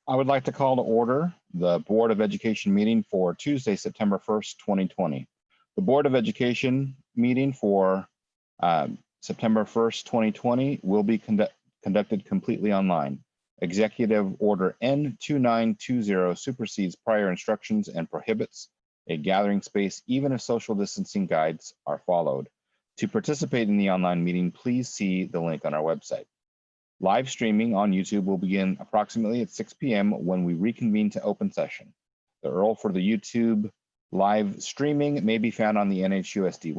I would like to call to order the Board of Education meeting for Tuesday, September 1st, 2020. The Board of Education meeting for September 1st, 2020 will be conducted completely online. Executive Order N2920 supersedes prior instructions and prohibits a gathering space even if social distancing guides are followed. To participate in the online meeting, please see the link on our website. Live streaming on YouTube will begin approximately at 6 p.m. when we reconvene to open session. The URL for the YouTube live streaming may be found on the NHUSD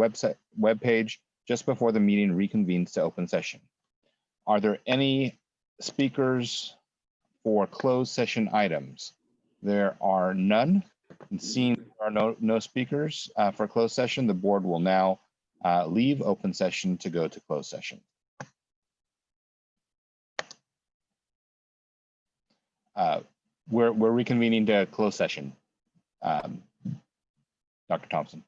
webpage just before the meeting reconvenes to open session. Are there any speakers for closed session items? There are none. And seeing there are no speakers for closed session, the board will now leave open session to go to closed session. We're reconvening to closed session. Dr. Thompson.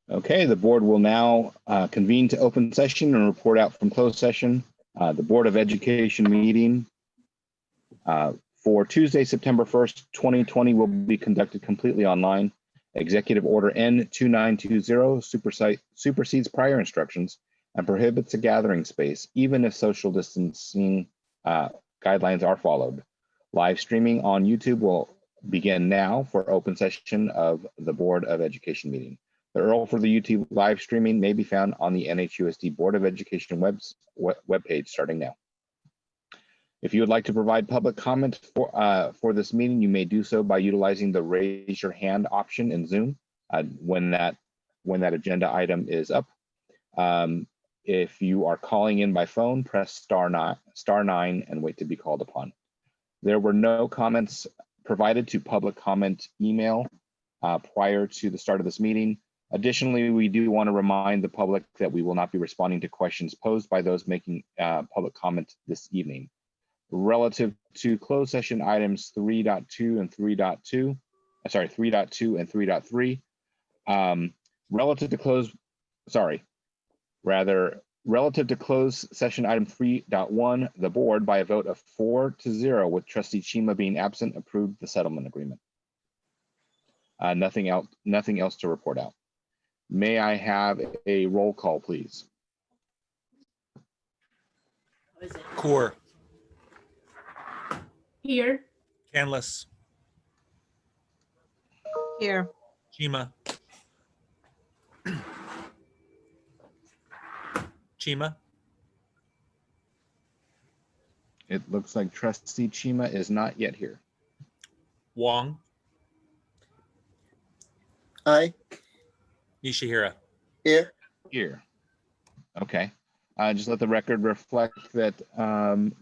Okay, the board will now convene to open session and report out from closed session. The Board of Education meeting for Tuesday, September 1st, 2020 will be conducted completely online. Executive Order N2920 supersedes prior instructions and prohibits a gathering space, even if social distancing guidelines are followed. Live streaming on YouTube will begin now for open session of the Board of Education meeting. The URL for the YouTube live streaming may be found on the NHUSD Board of Education webpage starting now. If you would like to provide public comment for this meeting, you may do so by utilizing the raise your hand option in Zoom when that agenda item is up. If you are calling in by phone, press star nine and wait to be called upon. There were no comments provided to public comment email prior to the start of this meeting. Additionally, we do want to remind the public that we will not be responding to questions posed by those making public comment this evening. Relative to closed session items 3.2 and 3.2, sorry, 3.2 and 3.3, relative to closed session item 3.1, the board, by a vote of 4-0, with Trustee Chima being absent, approved the settlement agreement. Nothing else to report out. May I have a roll call, please? Core. Here. Canlis. Here. Chima. Chima. It looks like Trustee Chima is not yet here. Wong. Aye. Nishihira. Here. Here. Okay. Just let the record reflect that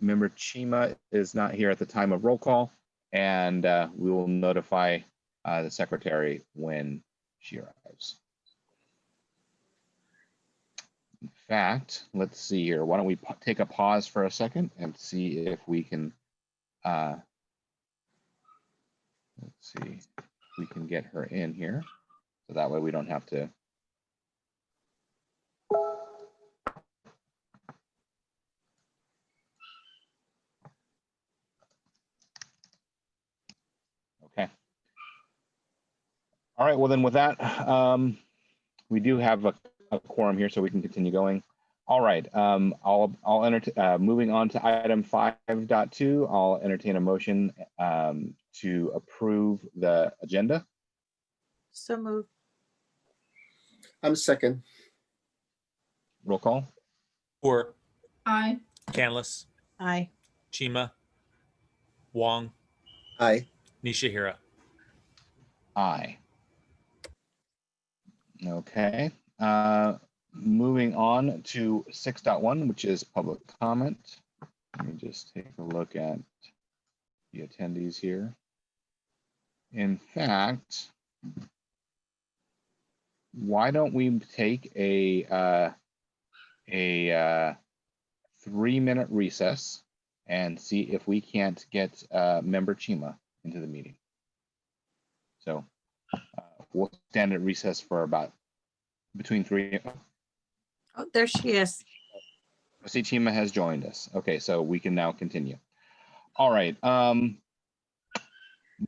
member Chima is not here at the time of roll call, and we will notify the secretary when she arrives. In fact, let's see here. Why don't we take a pause for a second and see if we can, let's see if we can get her in here. So that way we don't have to. Okay. All right, well then with that, we do have a quorum here, so we can continue going. All right, I'll entertain, moving on to item 5.2, I'll entertain a motion to approve the agenda. So moved. I'm second. Roll call. Core. Aye. Canlis. Aye. Chima. Wong. Aye. Nishihira. Aye. Okay. Moving on to 6.1, which is public comment. Let me just take a look at the attendees here. In fact, why don't we take a 3-minute recess and see if we can't get member Chima into the meeting. So we'll stand at recess for about between 3. Oh, there she is. Trustee Chima has joined us. Okay, so we can now continue. All right.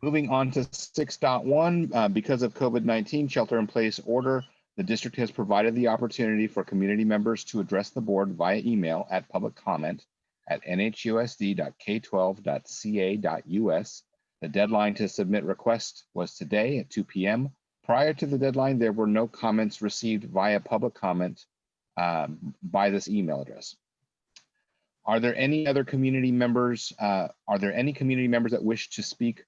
Moving on to 6.1, because of COVID-19 shelter-in-place order, the district has provided the opportunity for community members to address the board via email at public comment at nhusd.k12.ca.us. The deadline to submit requests was today at 2 p.m. Prior to the deadline, there were no comments received via public comment by this email address. Are there any other community members? Are there any community members that wish to speak,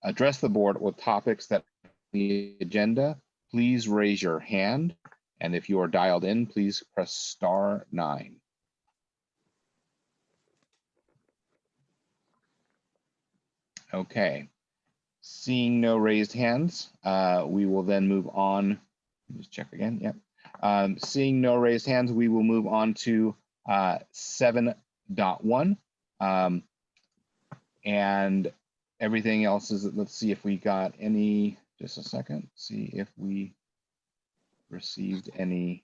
address the board with topics that are on the agenda? Please raise your hand. And if you are dialed in, please press star 9. Okay. Seeing no raised hands, we will then move on. Just check again. Yep. Seeing no raised hands, we will move on to 7.1. And everything else is, let's see if we got any, just a second, see if we, received any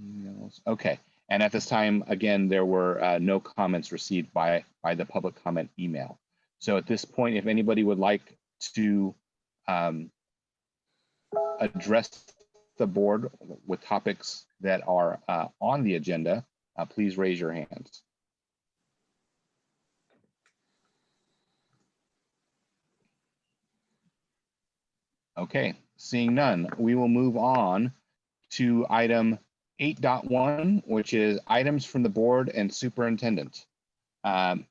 emails. Okay, and at this time, again, there were no comments received by the public comment email. So at this point, if anybody would like to address the board with topics that are on the agenda, please raise your hands. Okay, seeing none, we will move on to item 8.1, which is items from the board and superintendent.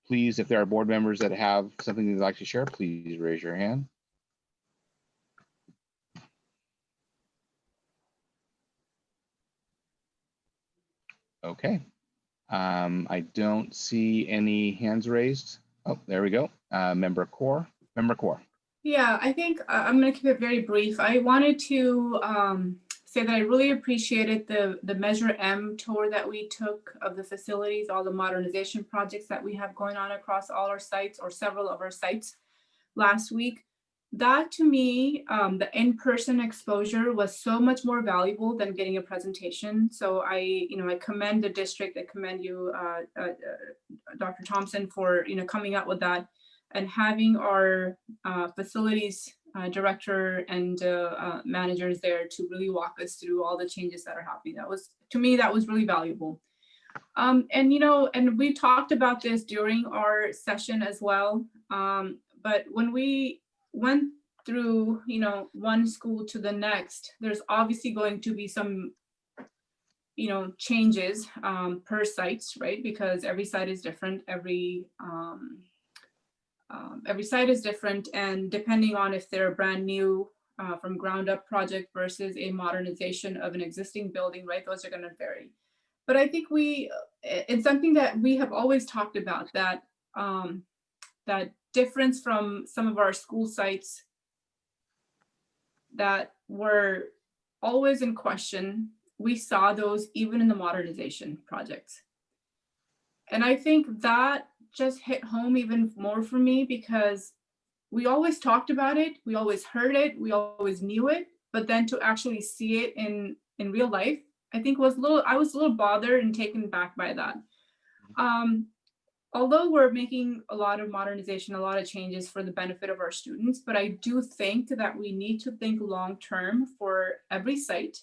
Please, if there are board members that have something they'd like to share, please raise your hand. Okay, I don't see any hands raised. Oh, there we go. Member Core. Yeah, I think I'm going to keep it very brief. I wanted to say that I really appreciated the Measure M tour that we took of the facilities, all the modernization projects that we have going on across all our sites or several of our sites last week. That to me, the in-person exposure was so much more valuable than getting a presentation. So I commend the district. I commend you, Dr. Thompson, for coming up with that and having our facilities director and managers there to really walk us through all the changes that are happening. That was, to me, that was really valuable. And we talked about this during our session as well. But when we went through, one school to the next, there's obviously going to be some, changes per sites, right? Because every site is different. Every site is different, and depending on if they're brand new from ground up project versus a modernization of an existing building, right? Those are going to vary. But I think it's something that we have always talked about, that that difference from some of our school sites that were always in question. We saw those even in the modernization projects. And I think that just hit home even more for me, because we always talked about it, we always heard it, we always knew it, but then to actually see it in real life, I think I was a little bothered and taken back by that. Although we're making a lot of modernization, a lot of changes for the benefit of our students, but I do think that we need to think long-term for every site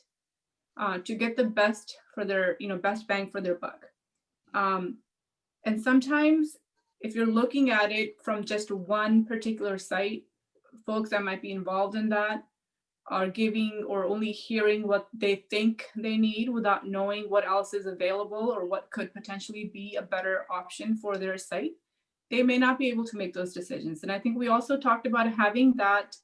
to get the best for their, best bang for their buck. And sometimes if you're looking at it from just one particular site, folks that might be involved in that are giving or only hearing what they think they need without knowing what else is available or what could potentially be a better option for their site. They may not be able to make those decisions. And I think we also talked about having that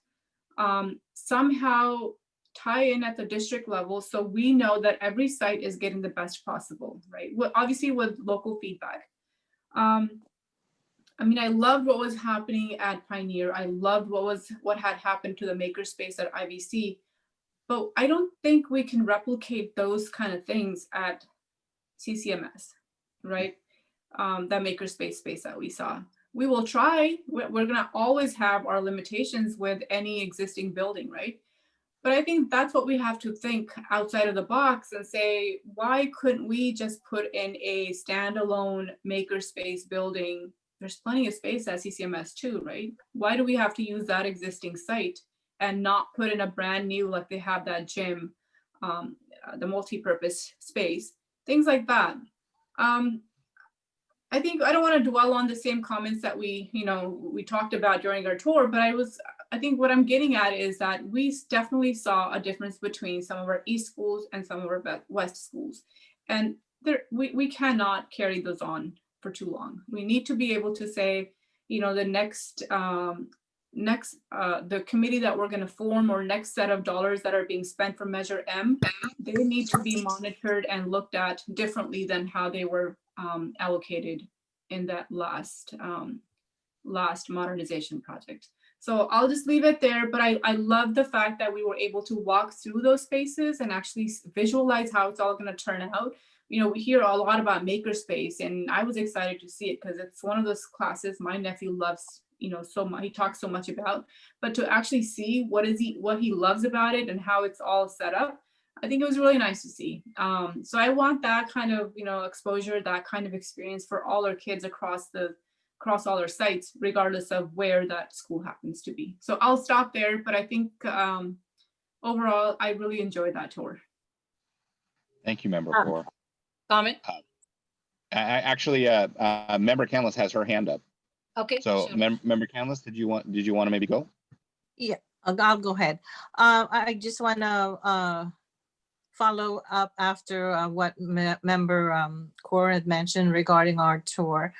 somehow tie in at the district level, so we know that every site is getting the best possible, right? Well, obviously with local feedback. I loved what was happening at Pioneer. I loved what had happened to the makerspace at IVC, but I don't think we can replicate those kind of things at CCMS, right? That makerspace space that we saw. We will try. We're gonna always have our limitations with any existing building, right? But I think that's what we have to think outside of the box and say, why couldn't we just put in a standalone makerspace building? There's plenty of space at CCMS too, right? Why do we have to use that existing site and not put in a brand new, like they have that gym, the multi-purpose space, things like that. I think I don't want to dwell on the same comments that we talked about during our tour, but I think what I'm getting at is that we definitely saw a difference between some of our East schools and some of our West schools. And we cannot carry those on for too long. We need to be able to say, the next the committee that we're going to form, or next set of dollars that are being spent for Measure M, they need to be monitored and looked at differently than how they were allocated in that last modernization project. So I'll just leave it there, but I love the fact that we were able to walk through those spaces and actually visualize how it's all going to turn out. We hear a lot about makerspace, and I was excited to see it because it's one of those classes my nephew loves so much, he talks so much about, but to actually see what he loves about it and how it's all set up, I think it was really nice to see. So I want that kind of, exposure, that kind of experience for all our kids across all our sites, regardless of where that school happens to be. So I'll stop there, but I think overall, I really enjoyed that tour. Thank you, Member Core. Comment? Actually, Member Canlis has her hand up. Okay. So, sure. Member Canlis, did you want to maybe go? Yeah, I'll go ahead. I just want to follow up after what Member Core had mentioned regarding our tour.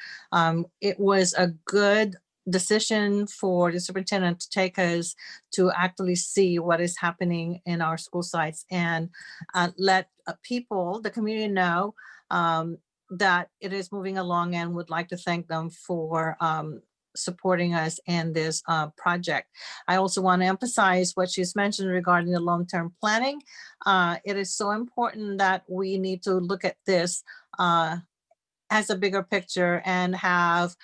It was a good decision for the superintendent to take us to actually see what is happening in our school sites and let people, the community, know that it is moving along, and would like to thank them for supporting us in this project. I also want to emphasize what she's mentioned regarding the long-term planning. It is so important that we need to look at this as a bigger picture and have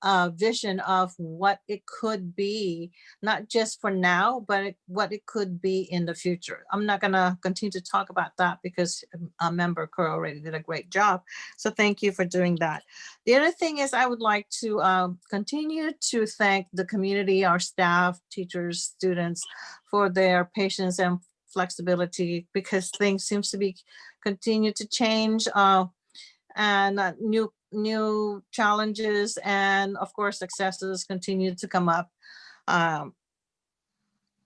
a vision of what it could be, not just for now, but what it could be in the future. I'm not going to continue to talk about that because Member Kerr already did a great job. So thank you for doing that. The other thing is I would like to continue to thank the community, our staff, teachers, students, for their patience and flexibility, because things seems to be continue to change and new challenges and of course successes continue to come up out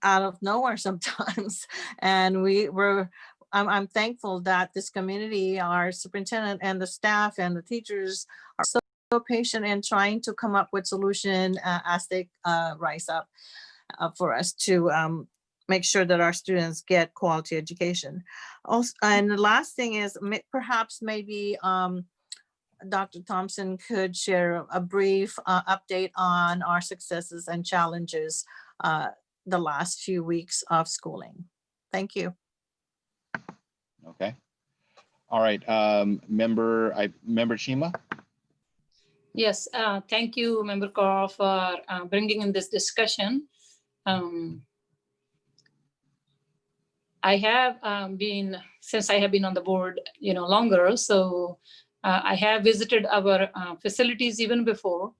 of nowhere sometimes. And I'm thankful that this community, our superintendent and the staff and the teachers are so patient in trying to come up with solution as they rise up for us to make sure that our students get quality education. Also, and the last thing is perhaps maybe Dr. Thompson could share a brief update on our successes and challenges the last few weeks of schooling. Thank you. Okay. All right. Member Shima. Yes, thank you, Member Kaur, for bringing in this discussion. I have been, since I have been on the board, longer, so I have visited our facilities even before.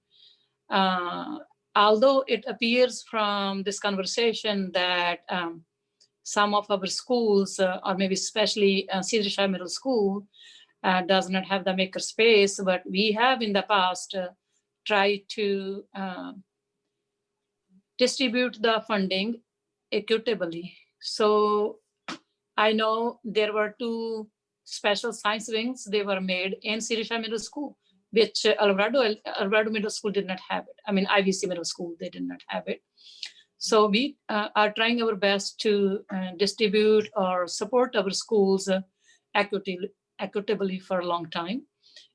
Although it appears from this conversation that some of our schools, or maybe especially Cedar Shire Middle School, does not have the maker space, but we have in the past tried to distribute the funding equitably. So I know there were 2 special science wings, they were made in Cedar Shire Middle School, which Alvarado Middle School did not have it. I mean, IVC Middle School, they did not have it. So we are trying our best to distribute or support our schools equitably for a long time.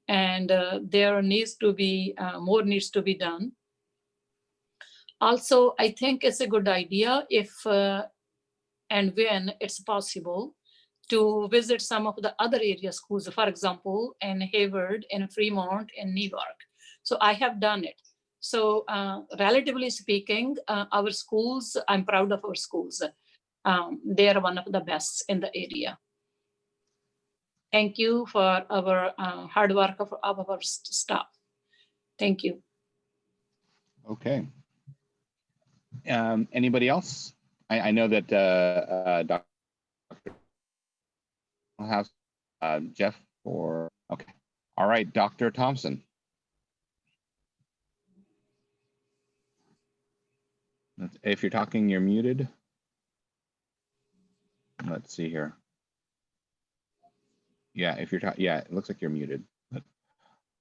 And there needs to be, more needs to be done. Also, I think it's a good idea if and when it's possible to visit some of the other area schools, for example, in Hayward, in Fremont, in Newark. So I have done it. So relatively speaking, our schools, I'm proud of our schools. They are one of the best in the area. Thank you for our hard work of our staff. Thank you. Okay. Anybody else? I know that Dr. House, Jeff, or okay. All right, Dr. Thompson. If you're talking, you're muted. Let's see here. Yeah, if you're talking, yeah, it looks like you're muted.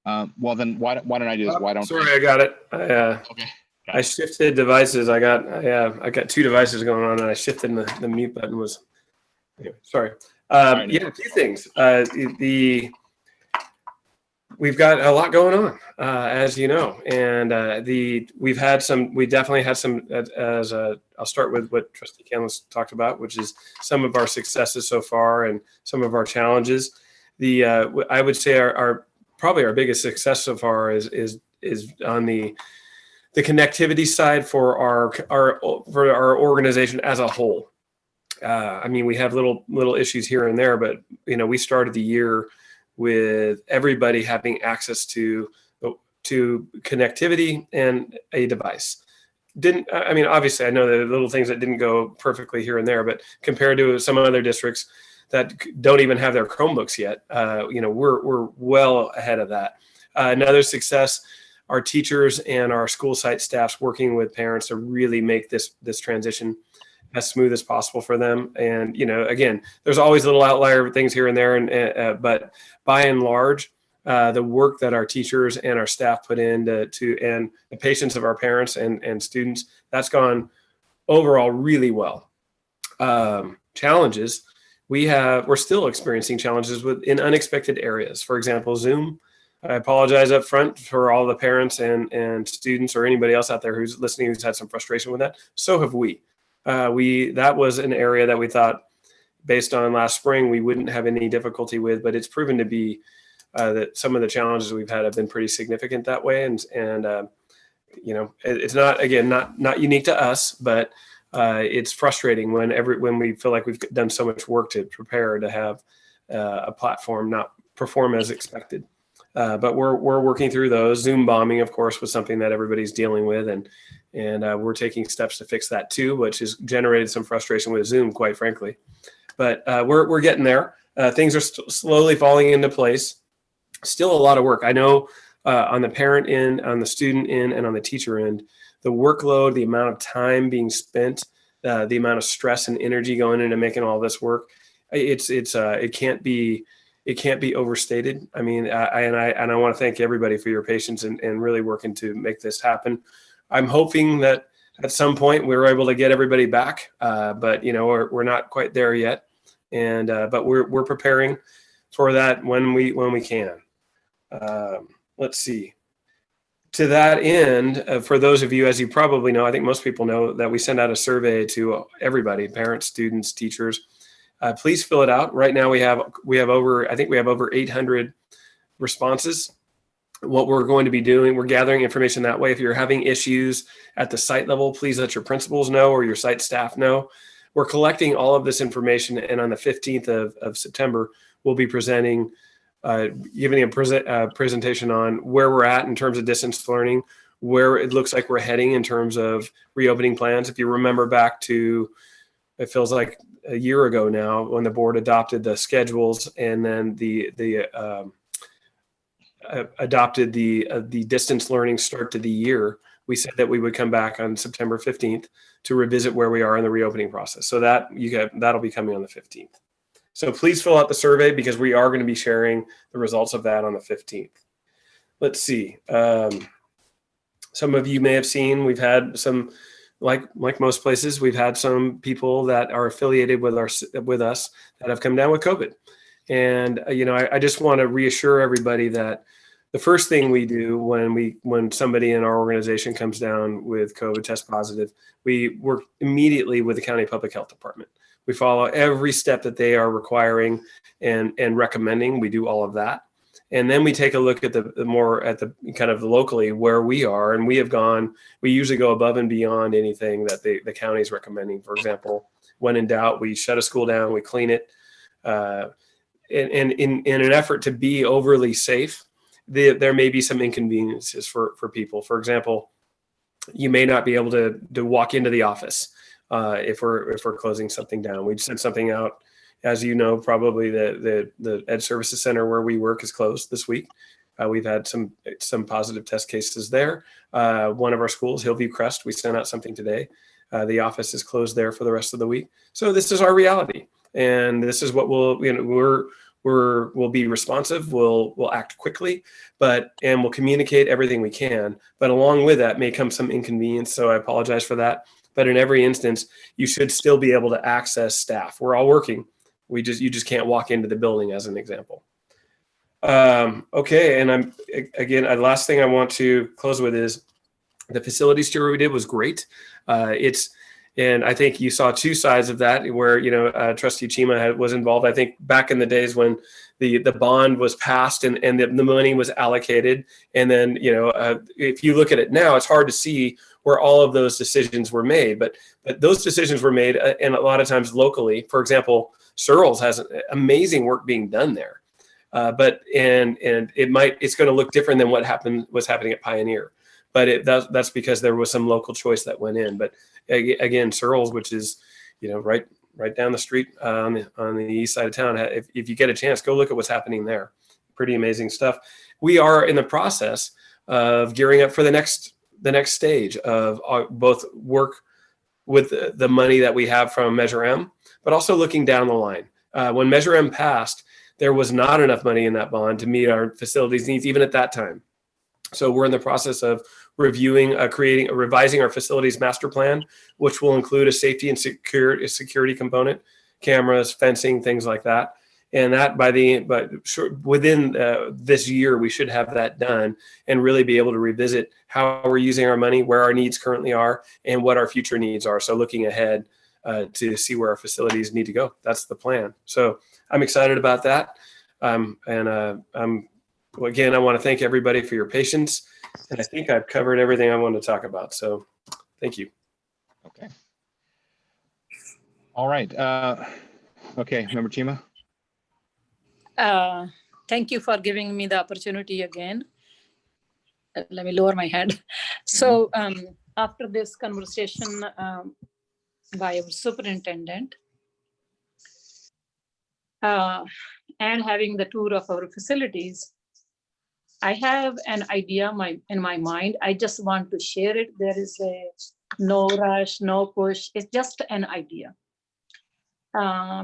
Well, then why don't I do this? Why don't? Sorry, I got it. Okay. I shifted devices. I got 2 devices going on, and I shifted, and the mute button was. Anyway, sorry. Yeah, a few things. We've got a lot going on, as you know, and we definitely had some. I'll start with what Trustee Canlis talked about, which is some of our successes so far and some of our challenges. I would say our probably our biggest success so far is on the the connectivity side for our organization as a whole. I mean, we have little issues here and there, but we started the year with everybody having access to connectivity and a device. Obviously I know the little things that didn't go perfectly here and there, but compared to some other districts that don't even have their Chromebooks yet, we're well ahead of that. Another success, our teachers and our school site staffs working with parents to really make this transition as smooth as possible for them. And, again, there's always little outlier things here and there, but by and large, the work that our teachers and our staff put in and the patience of our parents and students, that's gone overall really well. Challenges, we're still experiencing challenges in unexpected areas. For example, Zoom. I apologize up front for all the parents and students or anybody else out there who's listening who's had some frustration with that. So have we. That was an area that we thought, based on last spring, we wouldn't have any difficulty with, but it's proven to be that some of the challenges we've had have been pretty significant that way. And it's not unique to us, but it's frustrating when we feel like we've done so much work to prepare to have a platform not perform as expected. But we're working through those. Zoom bombing, of course, was something that everybody's dealing with, and we're taking steps to fix that too, which has generated some frustration with Zoom, quite frankly. But we're getting there. Things are slowly falling into place. Still a lot of work. I know on the parent end, on the student end, and on the teacher end, the workload, the amount of time being spent, the amount of stress and energy going into making all this work, it can't be overstated. I mean, I want to thank everybody for your patience and really working to make this happen. I'm hoping that at some point we were able to get everybody back, but we're not quite there yet. And but we're preparing for that when we can. Let's see. To that end, for those of you, as you probably know, I think most people know that we send out a survey to everybody, parents, students, teachers. Please fill it out. Right now we have over 800 responses. What we're going to be doing, we're gathering information that way. If you're having issues at the site level, please let your principals know or your site staff know. We're collecting all of this information, and on the 15th of September, we'll be presenting, giving a presentation on where we're at in terms of distance learning, where it looks like we're heading in terms of reopening plans. If you remember back to, it feels like a year ago now, when the board adopted the schedules and then adopted the distance learning start to the year, we said that we would come back on September 15th to revisit where we are in the reopening process. So that'll be coming on the 15th. So please fill out the survey, because we are going to be sharing the results of that on the 15th. Let's see. Some of you may have seen, we've had some, like most places, we've had some people that are affiliated with us that have come down with COVID. And, I just want to reassure everybody that the first thing we do when somebody in our organization comes down with COVID test positive, we work immediately with the county public health department. We follow every step that they are requiring and recommending. We do all of that. And then we take a look at the kind of locally where we are. And we usually go above and beyond anything that the county is recommending. For example, when in doubt, we shut a school down, we clean it. And in an effort to be overly safe, there may be some inconveniences for people. For example, you may not be able to walk into the office if we're closing something down. We sent something out, as you know, probably the Ed Services Center where we work is closed this week. We've had some positive test cases there. One of our schools, Hillview Crest, we sent out something today. The office is closed there for the rest of the week. So this is our reality, and this is what we'll be responsive. We'll act quickly, and we'll communicate everything we can. But along with that may come some inconvenience. So I apologize for that. But in every instance, you should still be able to access staff. We're all working. You just can't walk into the building, as an example. Okay, and the last thing I want to close with is the facilities tour we did was great. And I think you saw two sides of that, where Trustee Chima was involved. I think back in the days when the bond was passed and the money was allocated. And then, if you look at it now, it's hard to see where all of those decisions were made, but those decisions were made, and a lot of times locally. For example, Searles has amazing work being done there, but it's going to look different than was happening at Pioneer. But that's because there was some local choice that went in. But again, Searles, which is right down the street on the east side of town. If you get a chance, go look at what's happening there. Pretty amazing stuff. We are in the process of gearing up for the next stage of both work with the money that we have from Measure M, but also looking down the line. When Measure M passed, there was not enough money in that bond to meet our facilities needs, even at that time. So we're in the process of revising our facilities master plan, which will include a safety and security component, cameras, fencing, things like that. And that within this year, we should have that done and really be able to revisit how we're using our money, where our needs currently are, and what our future needs are. So looking ahead to see where our facilities need to go. That's the plan. So I'm excited about that. Again, I want to thank everybody for your patience. And I think I've covered everything I wanted to talk about. So thank you. Okay. All right. Okay, Member Chima. Thank you for giving me the opportunity again. Let me lower my head. So after this conversation by our superintendent and having the tour of our facilities, I have an idea in my mind. I just want to share it. There is no rush, no push. It's just an idea.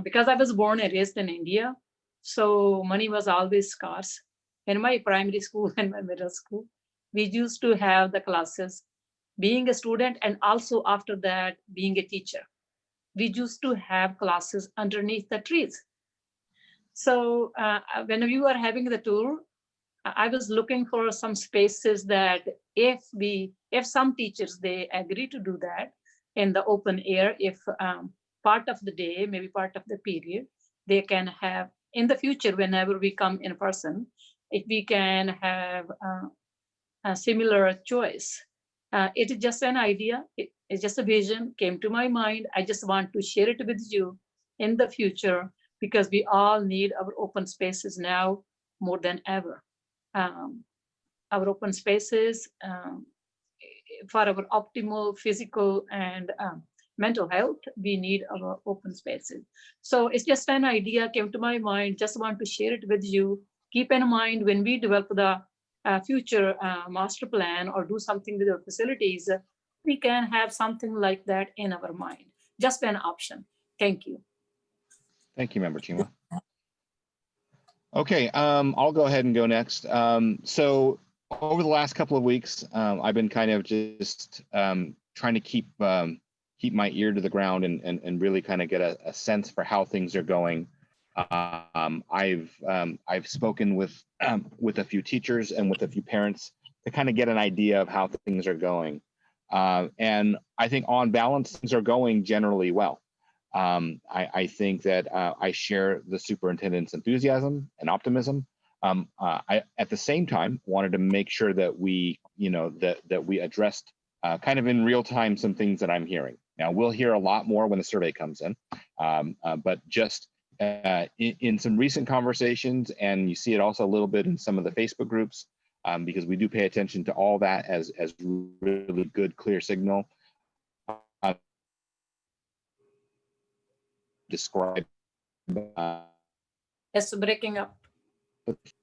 Because I was born and raised in India, so money was always scarce. In my primary school and my middle school, we used to have the classes being a student, and also after that being a teacher. We used to have classes underneath the trees. So when we were having the tour, I was looking for some spaces that if some teachers, they agree to do that in the open air, if part of the day, maybe part of the period, they can have in the future, whenever we come in person, if we can have a similar choice. It is just an idea. It's just a vision came to my mind. I just want to share it with you in the future, because we all need our open spaces now more than ever. Our open spaces for our optimal physical and mental health, we need our open spaces. So it's just an idea came to my mind, just want to share it with you. Keep in mind when we develop the future master plan or do something with our facilities, we can have something like that in our mind. Just an option. Thank you. Thank you, Member Chima. Okay, I'll go ahead and go next. So over the last couple of weeks, I've been kind of just trying to keep my ear to the ground and really kind of get a sense for how things are going. I've spoken with a few teachers and with a few parents to kind of get an idea of how things are going. And I think on balance, things are going generally well. I think that I share the superintendent's enthusiasm and optimism. I, at the same time, wanted to make sure that we, that we addressed kind of in real time some things that I'm hearing. Now, we'll hear a lot more when the survey comes in, but just in some recent conversations, and you see it also a little bit in some of the Facebook groups, because we do pay attention to all that as really good, clear signal. Describe It's breaking up.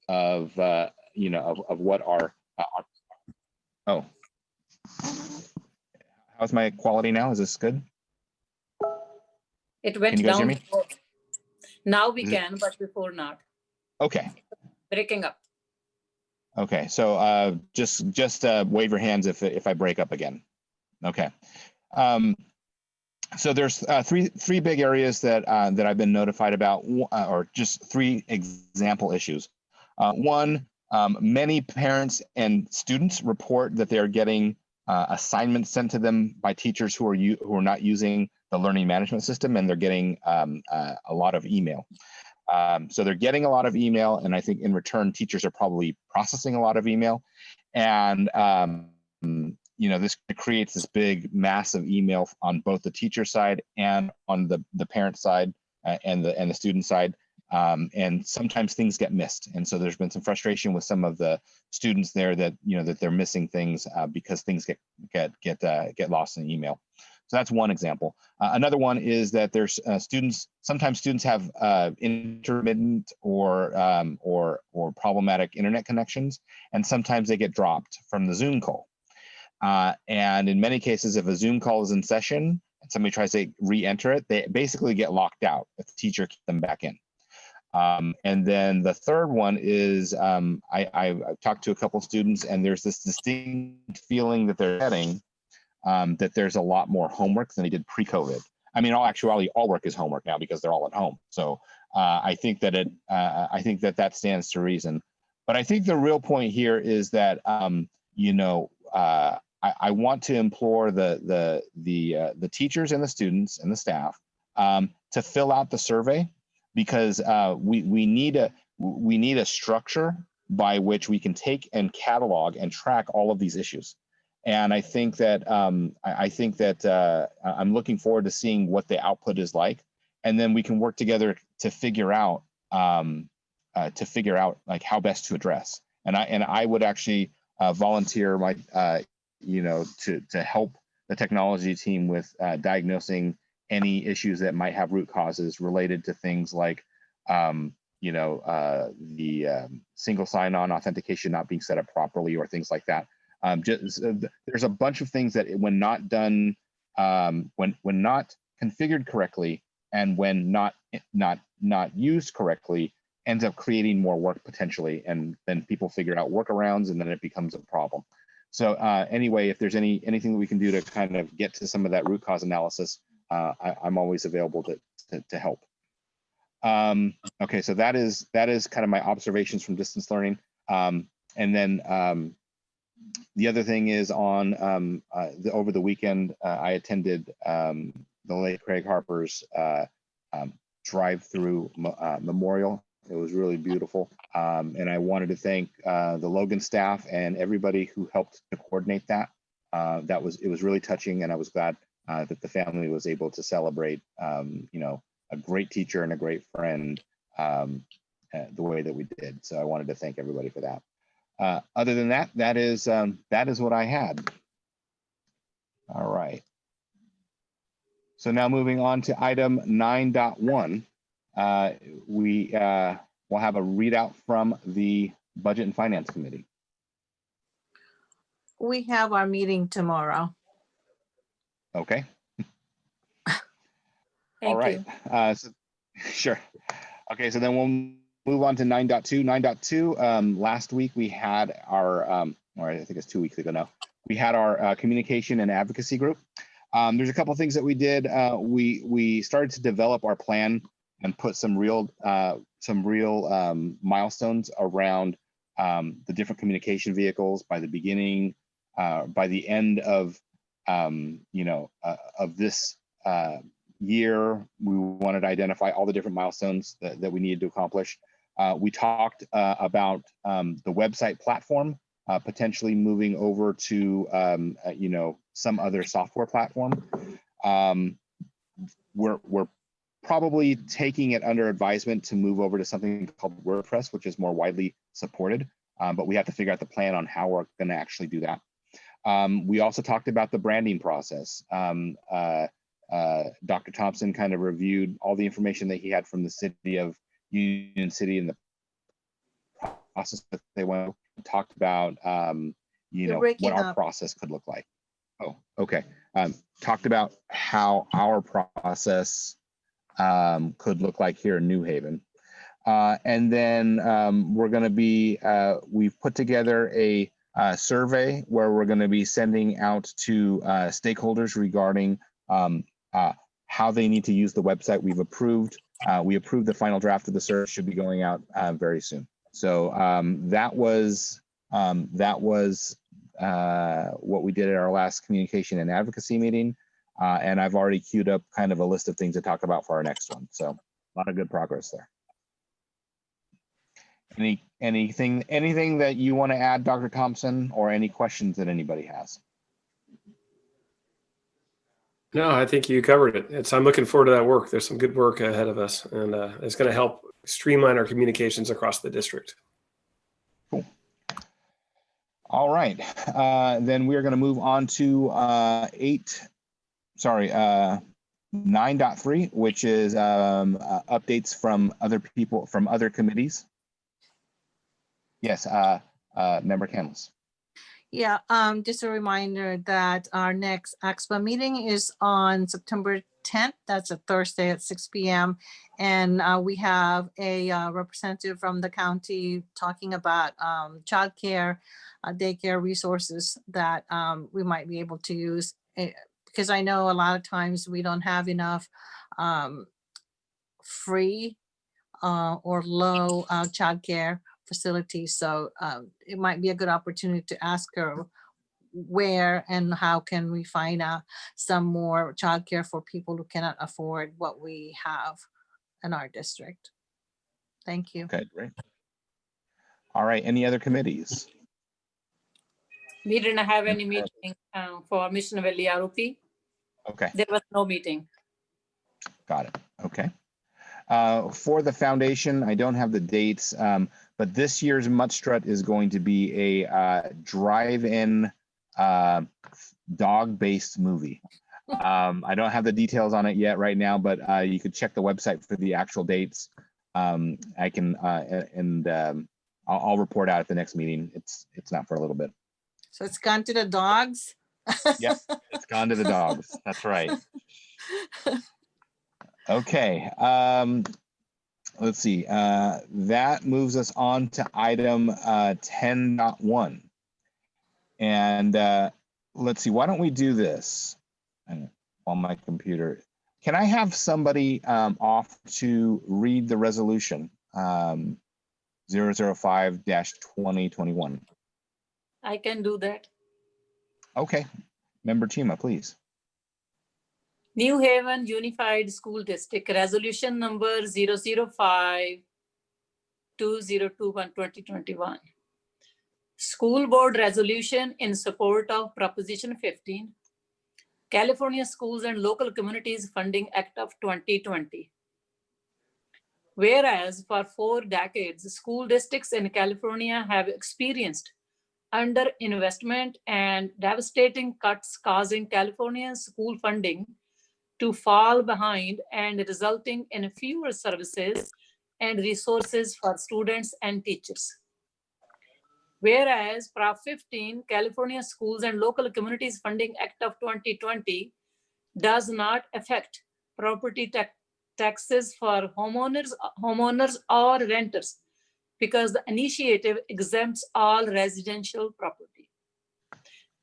of what our oh, how's my quality now? Is this good? It went Can you guys hear down me? before. Now we can, but before not. Okay. Breaking up. Okay. So just wave your hands if I break up again. Okay. So there's three big areas that I've been notified about, or just three example issues. One, many parents and students report that they are getting assignments sent to them by teachers who are not using the learning management system, and they're getting a lot of email. So they're getting a lot of email, and I think in return, teachers are probably processing a lot of email. And this creates this big, massive email on both the teacher side and on the parent side and the student side. And sometimes things get missed. And so there's been some frustration with some of the students there that that they're missing things because things get lost in email. So that's one example. Another one is that there's sometimes students have intermittent or problematic internet connections, and sometimes they get dropped from the Zoom call. And in many cases, if a Zoom call is in session and somebody tries to re-enter it, they basically get locked out if the teacher keeps them back in. And then the third one is I've talked to a couple students, and there's this distinct feeling that they're getting that there's a lot more homework than they did pre-COVID. I mean, in all actuality, all work is homework now because they're all at home. So I think that that stands to reason. But I think the real point here is that I want to implore the teachers and the students and the staff to fill out the survey, because we need a structure by which we can take and catalog and track all of these issues. And I think that I'm looking forward to seeing what the output is like, and then we can work together to figure out like how best to address. And I would actually volunteer my to help the technology team with diagnosing any issues that might have root causes related to things like the single sign-on authentication not being set up properly, or things like that. There's a bunch of things that when not done, when not configured correctly, and when not used correctly, ends up creating more work potentially, and then people figure out workarounds, and then it becomes a problem. So anyway, if there's anything that we can do to kind of get to some of that root cause analysis, I'm always available to help. Okay, so that is kind of my observations from distance learning. And then the other thing is on over the weekend, I attended the late Craig Harper's drive-through memorial. It was really beautiful. And I wanted to thank the Logan staff and everybody who helped to coordinate that. It was really touching, and I was glad that the family was able to celebrate, a great teacher and a great friend the way that we did. So I wanted to thank everybody for that. Other than that, that is what I had. All right. So now moving on to item 9.1, we will have a readout from the Budget and Finance Committee. We have our meeting tomorrow. Okay. Thank All right. you. Sure. Okay, so then we'll move on to 9.2. 9.2, last week we had our, or I think it's 2 weeks ago now, we had our communication and advocacy group. There's a couple of things that we did. We started to develop our plan and put some real milestones around the different communication vehicles by the beginning, by the end of of this year. We wanted to identify all the different milestones that we needed to accomplish. We talked about the website platform potentially moving over to some other software platform. We're probably taking it under advisement to move over to something called WordPress, which is more widely supported, but we have to figure out the plan on how we're going to actually do that. We also talked about the branding process. Dr. Thompson kind of reviewed all the information that he had from the city of Union City and the process that they went and talked about, what our process could look like. Oh, okay. Talked about how our process could look like here in New Haven. And then we're going to be, we've put together a survey where we're going to be sending out to stakeholders regarding how they need to use the website. We approved the final draft of the survey, should be going out very soon. So that was what we did at our last communication and advocacy meeting. And I've already queued up kind of a list of things to talk about for our next one. So a lot of good progress there. Anything that you want to add, Dr. Thompson, or any questions that anybody has? No, I think you covered it. I'm looking forward to that work. There's some good work ahead of us, and it's going to help streamline our communications across the district. Cool. All right, then we are going to move on to 9.3, which is updates from other people, from other committees. Yes, Member Canlis. Yeah, just a reminder that our next AXPA meeting is on September 10th. That's a Thursday at 6 p.m. And we have a representative from the county talking about childcare, daycare resources that we might be able to use. Because I know a lot of times we don't have enough free or low childcare facilities. So it might be a good opportunity to ask her where and how can we find some more childcare for people who cannot afford what we have in our district. Thank you. Okay, great. All right, any other committees? We didn't have any meeting for Mission Valley ROP. Okay, There was no meeting. got it. Okay. For the foundation, I don't have the dates, but this year's Muttstrut is going to be a drive-in dog-based movie. I don't have the details on it yet right now, but you could check the website for the actual dates. I can I'll report out at the next meeting. It's not for a little bit. So it's gone to the dogs. Yep, it's gone to the dogs. That's right. Okay. Let's see. That moves us on to item 10.1. And let's see. Why don't we do this on my computer? Can I have somebody off to read the resolution 005-2021? I can do that. Okay. Member Chima, please. New Haven Unified School District Resolution number 005-2021. School Board Resolution in support of Proposition 15, California Schools and Local Communities Funding Act of 2020. Whereas for 4 decades, school districts in California have experienced underinvestment and devastating cuts, causing California's school funding to fall behind and resulting in fewer services and resources for students and teachers. Whereas Prop 15, California Schools and Local Communities Funding Act of 2020 does not affect property taxes for homeowners or renters because the initiative exempts all residential property.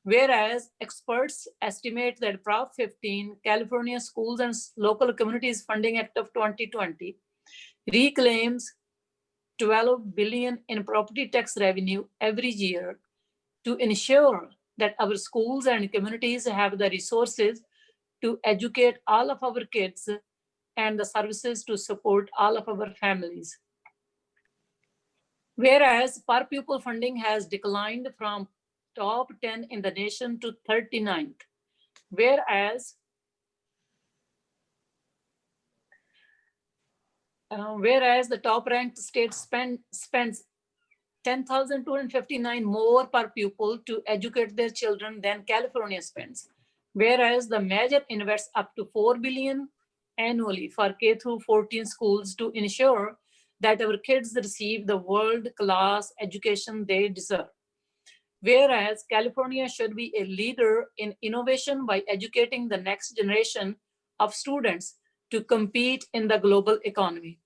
Whereas experts estimate that Prop 15, California Schools and Local Communities Funding Act of 2020 reclaims $12 billion in property tax revenue every year to ensure that our schools and communities have the resources to educate all of our kids and the services to support all of our families. Whereas per pupil funding has declined from top 10 in the nation to 39th. Whereas the top ranked state spends $10,259 more per pupil to educate their children than California spends. Whereas the measure invests up to $4 billion annually for K through 14 schools to ensure that our kids receive the world-class education they deserve. Whereas California should be a leader in innovation by educating the next generation of students to compete in the global economy.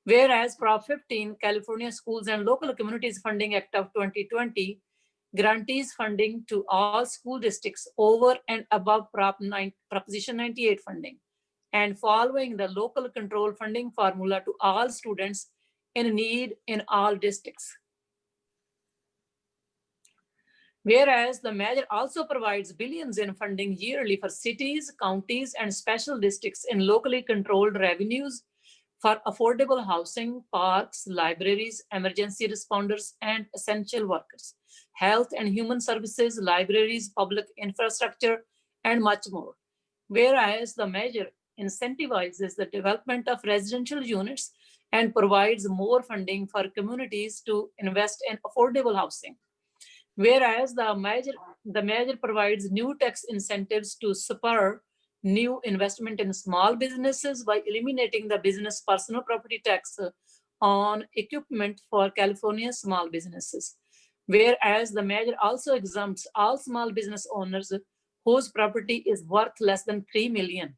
Whereas Prop 15, California Schools and Local Communities Funding Act of 2020 grantees funding to all school districts over and above Proposition 98 funding, and following the local control funding formula to all students in need in all districts. Whereas the measure also provides billions in funding yearly for cities, counties, and special districts in locally controlled revenues for affordable housing, parks, libraries, emergency responders, and essential workers, health and human services, libraries, public infrastructure, and much more. Whereas the measure incentivizes the development of residential units and provides more funding for communities to invest in affordable housing. Whereas the measure provides new tax incentives to spur new investment in small businesses by eliminating the business personal property tax on equipment for California small businesses. Whereas the measure also exempts all small business owners whose property is worth less than 3 million.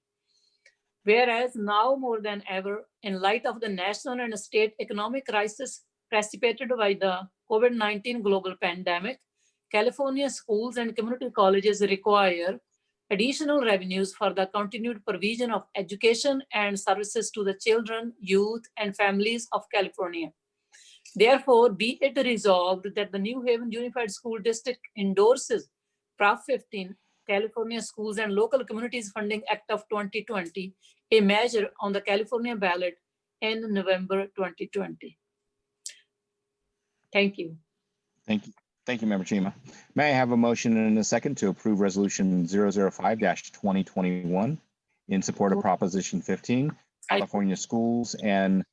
Whereas now more than ever, in light of the national and state economic crisis precipitated by the COVID-19 global pandemic, California schools and community colleges require additional revenues for the continued provision of education and services to the children, youth, and families of California. Therefore, be it resolved that the New Haven Unified School District endorses Prop 15, California Schools and Local Communities Funding Act of 2020, a measure on the California ballot in November 2020. Thank you. Thank you. Thank you, Member Chima. May I have a motion and a second to approve Resolution 005-2021 in support of Proposition 15, California Schools and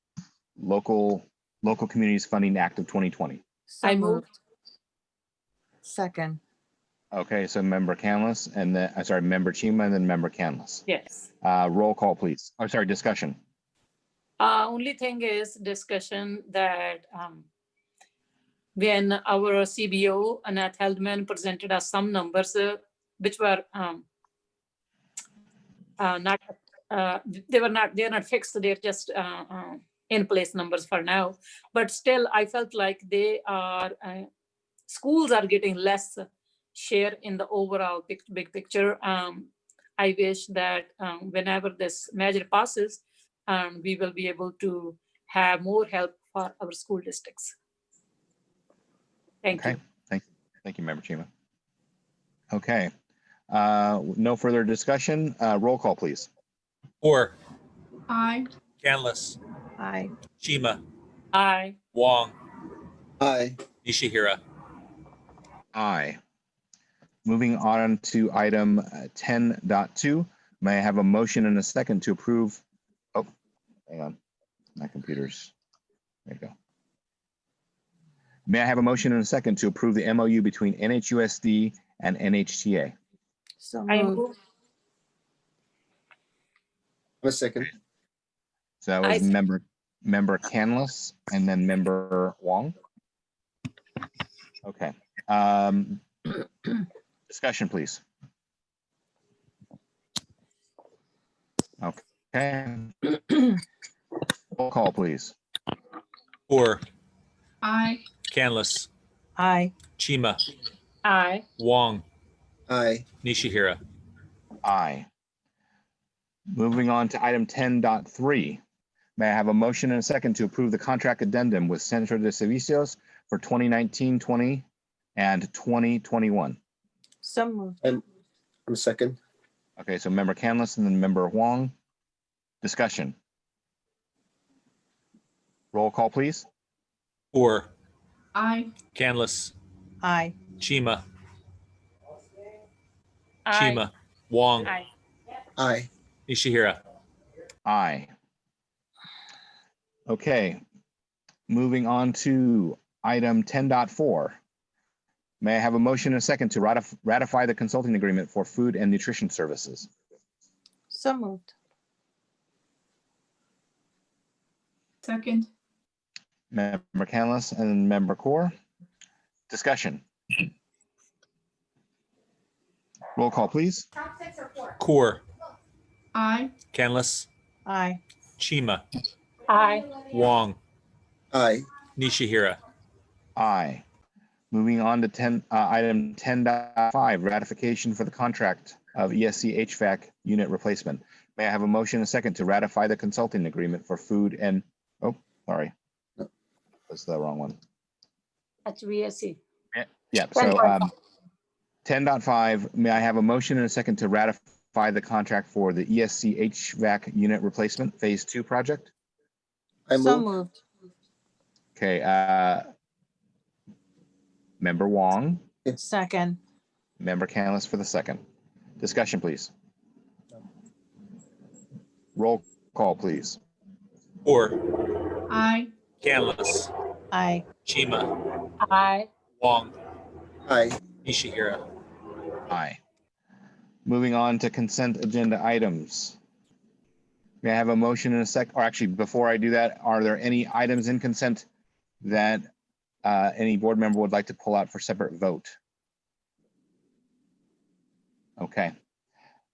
Local Communities Funding Act of 2020? So I moved. Second. Okay, so Member Canlis and then, Member Chima and then Member Canlis. Yes. Roll call, please. Oh, sorry, discussion. Only thing is discussion that when our CBO, Anat Heldman, presented us some numbers which were not, they're not fixed, they're just in place numbers for now. But still, I felt like they are, schools are getting less share in the overall big picture. I wish that whenever this measure passes, we will be able to have more help for our school districts. Thank you. Thank you, Member Chima. Okay, no further discussion. Roll call, please. Or Aye. Canlis, Aye. Chima, Aye. Wong, Aye. Nishihira. Aye. Moving on to item 10.2. May I have a motion and a second to approve? Oh, hang on. My computer's, there you go. May I have a motion and a second to approve the MOU between NHUSD and NHTA? So I moved. move. I'm a second. So that was Member Canlis and then Member Wong. Okay. Discussion, please. Okay. Roll call, please. Or Aye. Canlis, Aye. Chima, Aye. Wong, Aye. Nishihira. Aye. Moving on to item 10.3. May I have a motion and a second to approve the contract addendum with Centro de Servicios for 2019-20 and 2021? So moved. I'm second. Okay, so Member Canlis and then Member Wong. Discussion. Roll call, please. Or Aye. Canlis, Aye. Chima, Aye. Chima, Wong, Aye. Aye. Nishihira. Aye. Okay, moving on to item 10.4. May I have a motion and a second to ratify the consulting agreement for food and nutrition services? So moved. Second. Member Canlis and Member Core. Discussion. Roll call, please. Core, Aye. Canlis, Aye. Chima, Aye. Wong, Aye. Nishihira. Aye. Moving on to item 10.5, ratification for the contract of ESC HVAC unit replacement. May I have a motion and a second to ratify the consulting agreement for food and, oh, sorry. That's the wrong one. That's VSC. Yeah, so 10.5, may I have a motion and a second to ratify the contract for the ESC HVAC unit replacement phase 2 project? I So move. moved. Okay, Member Wong, Second. Member Canlis for the second. Discussion, please. Roll call, please. Core, Aye. Canlis, Aye. Chima, Aye. Wong, Aye. Nishihira. Aye. Moving on to consent agenda items. May I have a motion in a sec, or actually, before I do that, are there any items in consent that any board member would like to pull out for separate vote? Okay.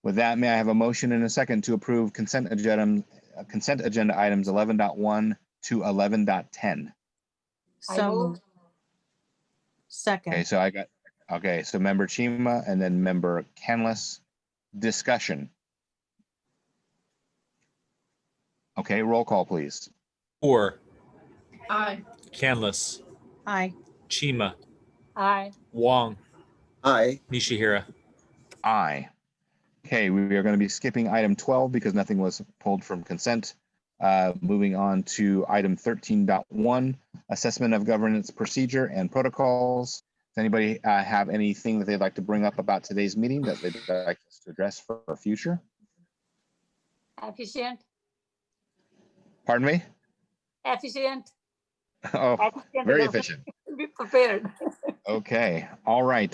With that, may I have a motion in a second to approve consent agenda items 11.1 to 11.10? I So move. moved. Second. Okay, so so Member Chima and then Member Canlis. Discussion. Okay, roll call, please. Core, Aye. Canlis, Aye. Chima, Aye. Wong, Aye. Nishihira. Aye. Okay, we are going to be skipping item 12 because nothing was pulled from consent. Moving on to item 13.1, assessment of governance procedure and protocols. Does anybody have anything that they'd like to bring up about today's meeting that they'd like us to address for future? Efficient. Pardon me? Efficient. Oh, Efficient very enough. efficient. Be prepared. Okay, all right.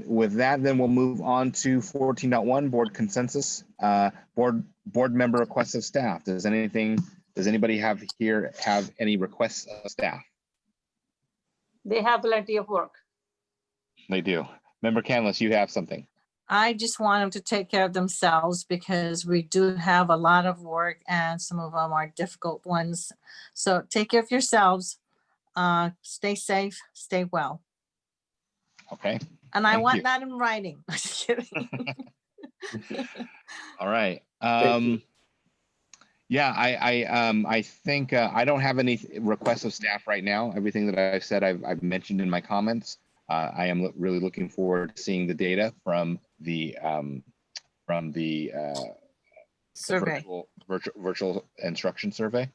With that, then we'll move on to 14.1, board consensus. Board member requests of staff. Does anybody have any requests of staff? They have plenty of work. They do. Member Canlis, you have something. I just want them to take care of themselves because we do have a lot of work and some of them are difficult ones. So take care of yourselves. Stay safe, stay well. Okay, And I Thank want you. that in writing. Just kidding. all right. Thank you. Yeah, I think I don't have any requests of staff right now. Everything that I've said, I've mentioned in my comments. I am really looking forward to seeing the data from the Survey. virtual instruction survey.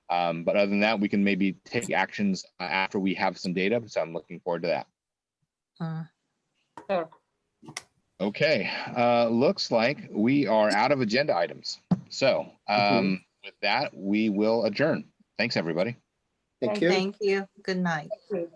But other than that, we can maybe take actions after we have some data. So I'm looking forward to that. Sure. Okay, looks like we are out of agenda items. So with that, we will adjourn. Thanks, everybody. Thank you. Thank you. Good night. Good.